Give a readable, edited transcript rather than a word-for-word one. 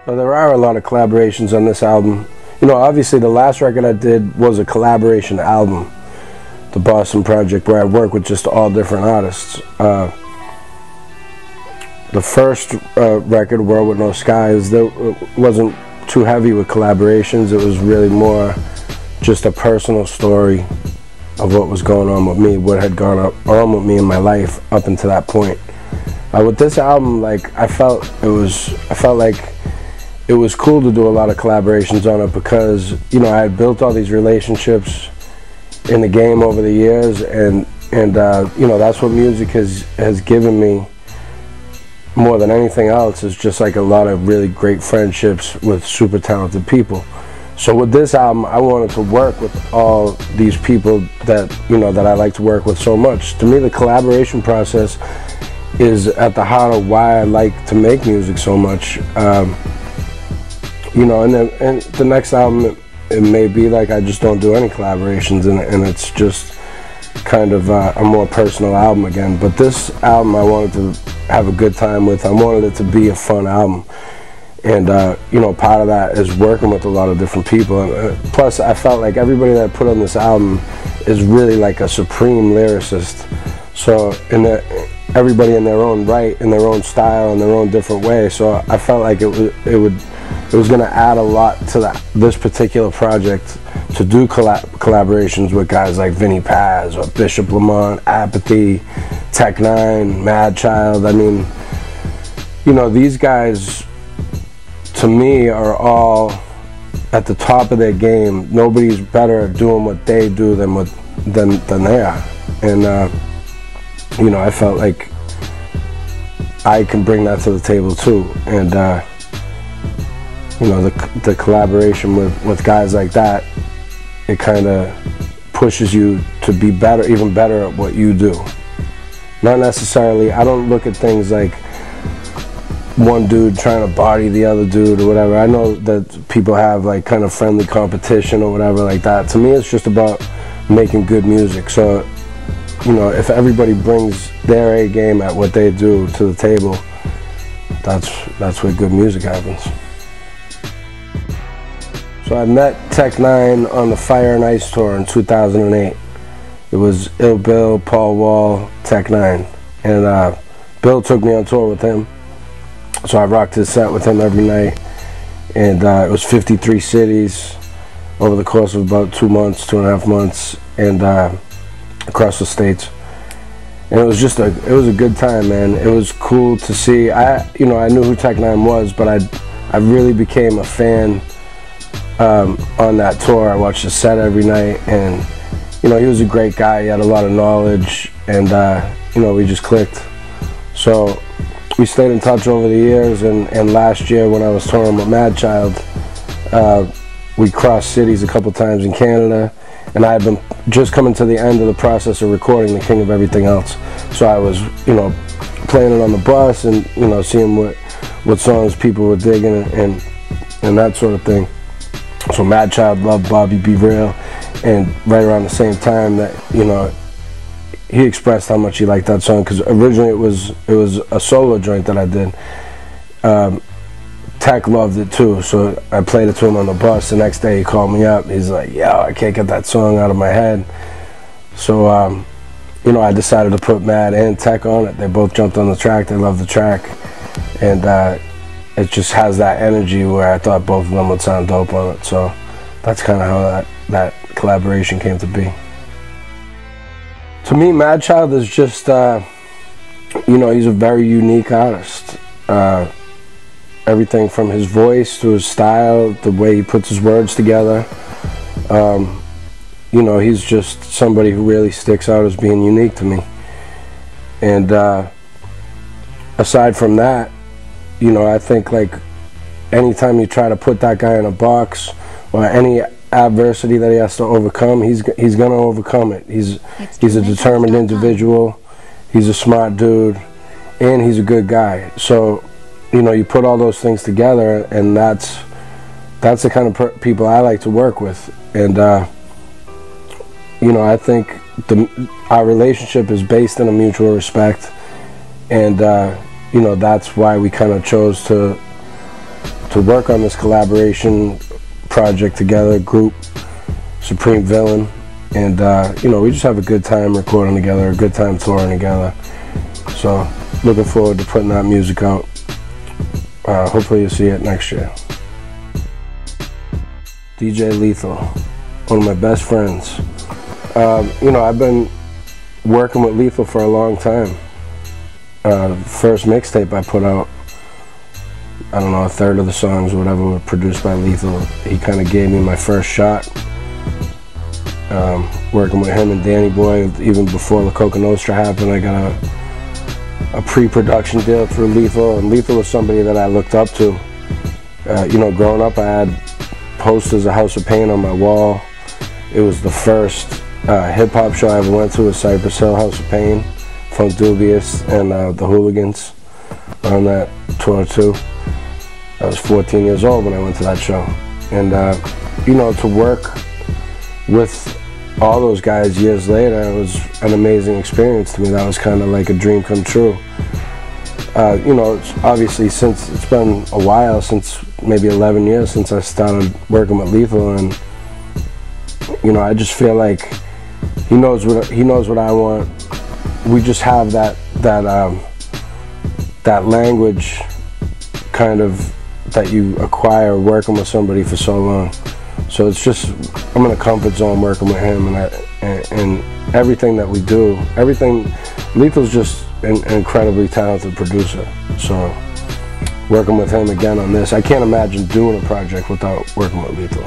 So there are a lot of collaborations on this album. You know, obviously the last record I did was a collaboration album, the Boston Project, where I work with just all different artists. The first record, World With No Skies, wasn't too heavy with collaborations. It was really more just a personal story of what was going on with me, what had gone on with me in my life up until that point. With this album, like, I felt like it was cool to do a lot of collaborations on it because, you know, I had built all these relationships in the game over the years, and you know, that's what music has given me more than anything else, is just like a lot of really great friendships with super talented people. So with this album, I wanted to work with all these people that, you know, that I like to work with so much. To me, the collaboration process is at the heart of why I like to make music so much. You know, and the next album, it may be like I just don't do any collaborations, and it's just kind of a more personal album again. But this album I wanted to have a good time with. I wanted it to be a fun album. And, you know, part of that is working with a lot of different people. And, plus, I felt like everybody that I put on this album is really like a supreme lyricist. So, everybody in their own right, in their own style, in their own different way. So I felt like it was going to add a lot to this particular project to do collaborations with guys like Vinnie Paz or Bishop Lamont, Apathy, Tech N9ne, Madchild. I mean, you know, these guys, to me, are all at the top of their game. Nobody's better at doing what they do than they are. And you know, I felt like I can bring that to the table too. And you know, the collaboration with guys like that, it kind of pushes you to be better, even better at what you do. Not necessarily, I don't look at things like one dude trying to body the other dude or whatever. I know that people have like kind of friendly competition or whatever like that. To me, it's just about making good music. So, you know, if everybody brings their A game at what they do to the table, that's where good music happens. So I met Tech N9ne on the Fire and Ice tour in 2008. It was Ill Bill, Paul Wall, Tech N9ne, and Bill took me on tour with him. So I rocked his set with him every night, and it was 53 cities over the course of about 2 months, 2.5 months, and across the states. And it was just it was a good time, man. It was cool to see. You know, I knew who Tech N9ne was, but I really became a fan on that tour. I watched his set every night, and you know, he was a great guy. He had a lot of knowledge, and you know, we just clicked. So we stayed in touch over the years, and last year when I was touring with Madchild, we crossed cities a couple times in Canada, and I had been just coming to the end of the process of recording The King of Everything Else. So I was, you know, playing it on the bus, and you know, seeing what songs people were digging, and that sort of thing. So Madchild loved Bobby Be Real, and right around the same time that, you know, he expressed how much he liked that song, because originally it was a solo joint that I did. Tech loved it too, so I played it to him on the bus. The next day he called me up. He's like, "Yo, I can't get that song out of my head." So you know, I decided to put Mad and Tech on it. They both jumped on the track. They loved the track, and it just has that energy where I thought both of them would sound dope on it. So that's kind of how that collaboration came to be. To me, Madchild is just, you know, he's a very unique artist. Everything from his voice to his style, the way he puts his words together. You know, he's just somebody who really sticks out as being unique to me. And aside from that, you know, I think like anytime you try to put that guy in a box, or any adversity that he has to overcome, he's gonna overcome it. He's a determined individual. He's a smart dude, and he's a good guy. So, you know, you put all those things together, and that's the kind of people I like to work with. And you know, I think our relationship is based in a mutual respect, and you know, that's why we kind of chose to to work on this collaboration project together, group, Supreme Villain, and you know, we just have a good time recording together, a good time touring together. So looking forward to putting that music out. Hopefully you'll see it next year. DJ Lethal, one of my best friends. You know, I've been working with Lethal for a long time. First mixtape I put out, I don't know, a third of the songs or whatever were produced by Lethal. He kind of gave me my first shot. Working with him and Danny Boy, even before the Coca Nostra happened, I got a pre-production deal through Lethal, and Lethal was somebody that I looked up to. You know, growing up, I had posters of House of Pain on my wall. It was the first hip-hop show I ever went to, was Cypress Hill, House of Pain, Funk Dubious, and the Hooligans on that tour too. I was 14 years old when I went to that show. And you know, to work with all those guys years later, it was an amazing experience to me. That was kind of like a dream come true. You know, obviously, since it's been a while, since maybe 11 years since I started working with Lethal, and you know, I just feel like he knows what I want. We just have that language kind of that you acquire working with somebody for so long. So it's just, I'm in a comfort zone working with him, and everything that we do, everything. Lethal's just an incredibly talented producer. So working with him again on this, I can't imagine doing a project without working with Lethal.